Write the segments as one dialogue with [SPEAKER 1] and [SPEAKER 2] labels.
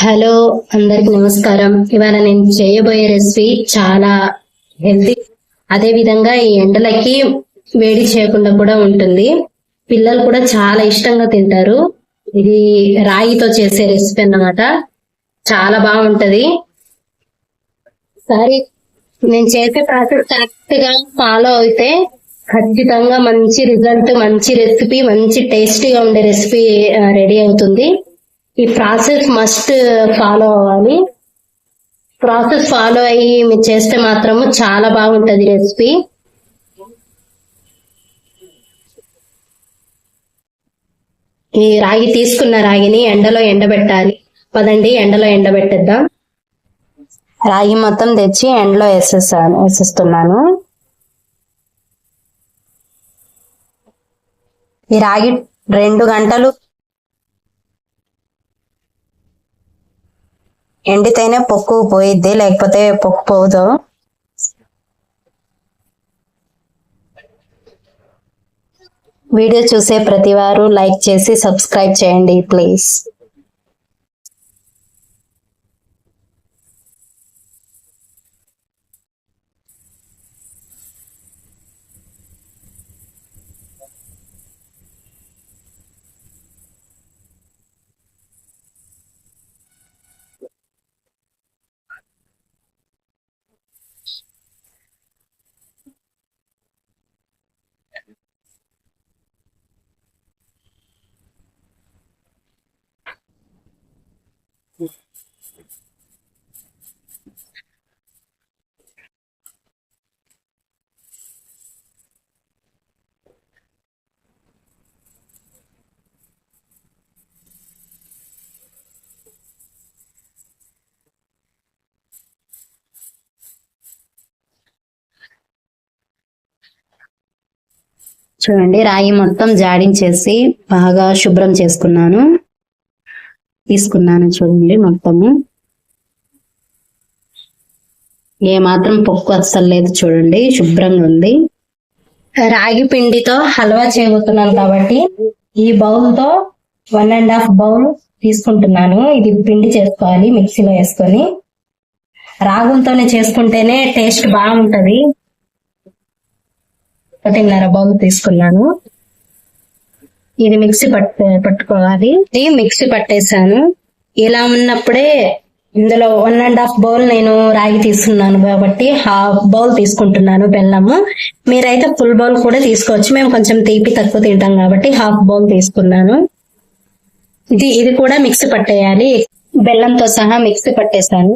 [SPEAKER 1] Hello, అందరికి నమస్కారం. ఇవాళ నేను చేయబోయే రెసిపీ చాలా హెల్తీ, అదే విధంగా ఈ ఎండలకి వేడి చేయకుండా కూడా ఉంటుంది. పిల్లలు కూడా చాలా ఇష్టంగా తింటారు. ఇది రాగితో చేసే రెసిపీ అన్నమాట. చాలా బాగుంటది. సరే, నేను చేసే ప్రాసెస్ కరెక్ట్ గా ఫాలో అయితే ఖచ్చితంగా మంచి రిజల్ట్, మంచి రెసిపీ, మంచి టేస్టీగా ఉండే రెసిపీ రెడీ అవుతుంది. ఈ ప్రాసెస్ మస్ట్ ఫాలో అవ్వాలి. ప్రాసెస్ ఫాలో అయ్యి మీరు చేస్తే మాత్రము చాలా బాగుంటది రెసిపీ. ఈ రాగి తీసుకున్న రాగిని ఎండలో ఎండబెట్టాలి. పదండి, ఎండలో ఎండబెట్టేద్దాం. రాగి మొత్తం తెచ్చి ఎండలో వేసేస్తున్నాను. ఈ రాగి 2 గంటలు ఎండితేనే పొక్కు పోయిద్ది, లేకపోతే పొక్కు పోదు. వీడియో చూసే ప్రతి వారు లైక్ చేసి సబ్స్క్రైబ్ చేయండి ప్లీజ్. చూడండి, రాగి మొత్తం జాడించేసి బాగా శుభ్రం తీసుకున్నాను. చూడండి, మొత్తము ఏ మాత్రం పొక్కు అస్సలు లేదు. చూడండి, శుభ్రంగా ఉంది. రాగి పిండితో హల్వా చేయబోతున్నాను కాబట్టి ఈ బౌల్ తో 1.5 బౌల్ తీసుకుంటున్నాను. ఇది పిండి చేసుకోవాలి మిక్సీలో వేసుకొని. రాగులతోనే చేసుకుంటేనే టేస్ట్ బాగుంటది. 1.5 బౌల్ తీసుకున్నాను. ఇది మిక్సీ పట్టుకోవాలి. ఇది మిక్సీ పట్టేశాను. ఇలా ఉన్నప్పుడే ఇందులో 1.5 బౌల్ నేను రాగి తీసుకున్నాను కాబట్టి 1/2 బౌల్ తీసుకుంటున్నాను బెల్లము. మీరైతే ఫుల్ బౌల్ కూడా తీసుకోవచ్చు. మేము కొంచెం తీపి తక్కువ తింటాం కాబట్టి 1/2 బౌల్ తీసుకున్నాను. ఇది కూడా మిక్సీ పట్టేయాలి. బెల్లంతో సహా మిక్సీ పట్టేశాను.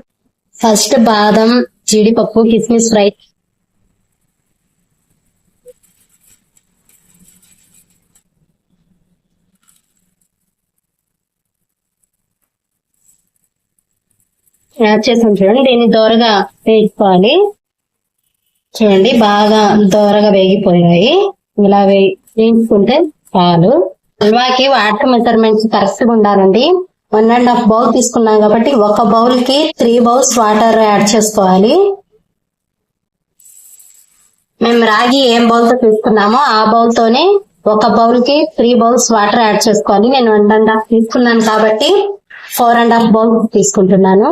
[SPEAKER 1] ఫస్ట్ బాదం, జీడిపప్పు, కిస్మిస్ ఫ్రై యాడ్ చేసాను. చూడండి, దీన్ని దోరగా వేయించుకోవాలి. చూడండి, బాగా దోరగా వేగిపోయాయి. ఇలా వేయించుకుంటే చాలు. హల్వాకి వాటర్ మెజర్మెంట్స్ కరెక్ట్ గా ఉండాలండి. 1.5 బౌల్ తీసుకున్నాం కాబట్టి 1 బౌల్ కి 3 బౌల్స్ వాటర్ యాడ్ చేసుకోవాలి. మేము రాగి ఏం బౌల్ తో తీసుకున్నామో ఆ బౌల్ తోనే 1 బౌల్ కి 3 బౌల్స్ వాటర్ యాడ్ చేసుకోవాలి. నేను 1.5 తీసుకున్నాను కాబట్టి 4.5 బౌల్ తీసుకుంటున్నాను.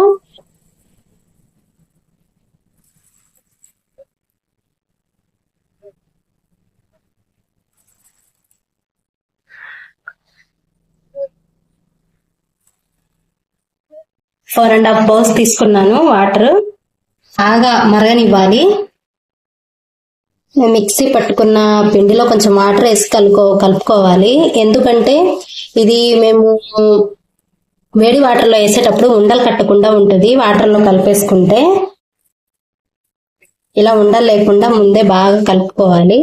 [SPEAKER 1] ఫోర్ అండ్ హాఫ్ బౌల్స్ తీసుకున్నాను. వాటర్ బాగా మరగనివ్వాలి. మిక్సీ పట్టుకున్న పిండిలో కొంచెం వాటర్ వేసి కలుపుకోవాలి. ఎందుకంటే ఇది మేము వేడి వాటర్ లో వేసేటప్పుడు ఉండలు కట్టకుండా ఉంటుంది. వాటర్ లో కలిపేసుకుంటే ఇలా ఉండలు లేకుండా ముందే బాగా కలుపుకోవాలి.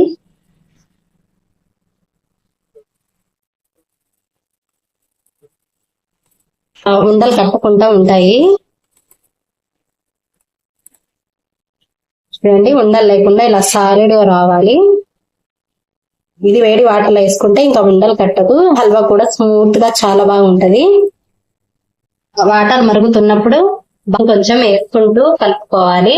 [SPEAKER 1] ఉండలు కట్టకుండా ఉంటాయి. చూడండి, ఉండలు లేకుండా ఇలా సాలిడ్ గా రావాలి. ఇది వేడి వాటర్లో వేసుకుంటే ఇంకా ఉండలు కట్టదు. హల్వా కూడా స్మూత్ గా చాలా బాగుంటది. వాటర్ మరుగుతున్నప్పుడు కొంచెం వేసుకుంటూ కలుపుకోవాలి.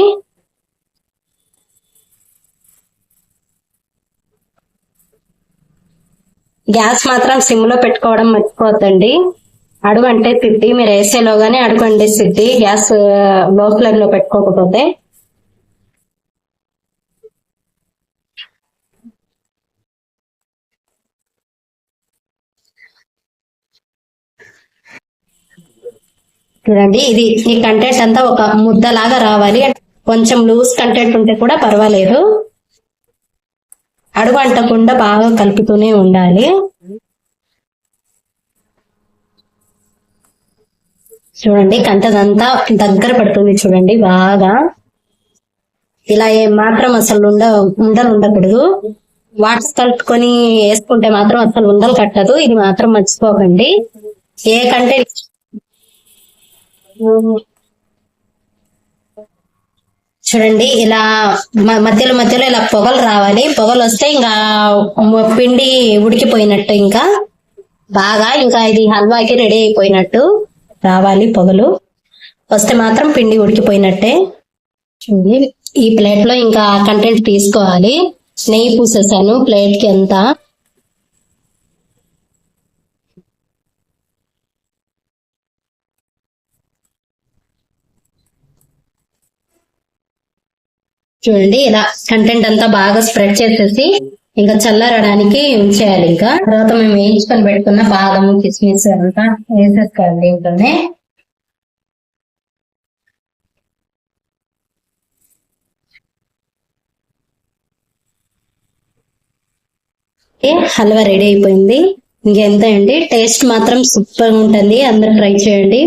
[SPEAKER 1] గ్యాస్ మాత్రం సిమ్ లో పెట్టుకోవడం మర్చిపోద్దండి. అడుగు అంటే సిద్ధి, మీరు వేసేలోగానే అడుగు అంటే సిద్ధి, గ్యాస్ లో ఫ్లేమ్ లో పెట్టుకోకపోతే. చూడండి ఇది ఈ కంటెంట్ అంతా ఒక ముద్దలాగా రావాలి. కొంచెం లూజ్ కంటెంట్ ఉంటే కూడా పర్వాలేదు. అడుగు అంటకుండా బాగా కలుపుతూనే ఉండాలి. చూడండి కంటదంతా దగ్గర పడుతుంది చూడండి బాగా. ఇలా ఏం మాత్రం అసలు ఉండలు ఉండకూడదు. వాటర్ కలుపుకొని వేసుకుంటే మాత్రం అసలు ఉండలు కట్టదు. ఇది మాత్రం మర్చిపోకండి. ఏ కంటెంట్ చూడండి ఇలా మధ్యలో మధ్యలో ఇలా పొగలు రావాలి. పొగలు వస్తే ఇంకా పిండి ఉడికిపోయినట్టు, ఇంకా బాగా ఇంకా ఇది హల్వాకి రెడీ అయిపోయినట్టు రావాలి. పొగలు వస్తే మాత్రం పిండి ఉడికిపోయినట్టే. చూడండి ఈ ప్లేట్ లో ఇంకా కంటెంట్ తీసుకోవాలి. నెయ్యి పూసేసాను ప్లేట్ కి అంతా. చూడండి ఇలా కంటెంట్ అంతా బాగా స్ప్రెడ్ చేసేసి ఇంకా చల్లారడానికి ఉంచేయాలి. ఇంకా తర్వాత మేము వేయించుకొని పెట్టుకున్న బాదము కిస్మిస్ అంతా వేసేసుకోవాలి దీంట్లోనే. హల్వా రెడీ అయిపోయింది. ఇంకెంత అండి, టేస్ట్ మాత్రం సూపర్ గా ఉంటుంది. అందరూ ట్రై చేయండి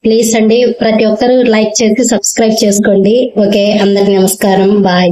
[SPEAKER 1] ప్లీజ్ అండి. ప్రతి ఒక్కరు లైక్ చేసి సబ్స్క్రైబ్ చేసుకోండి. ఓకే, అందరికి నమస్కారం, బాయ్.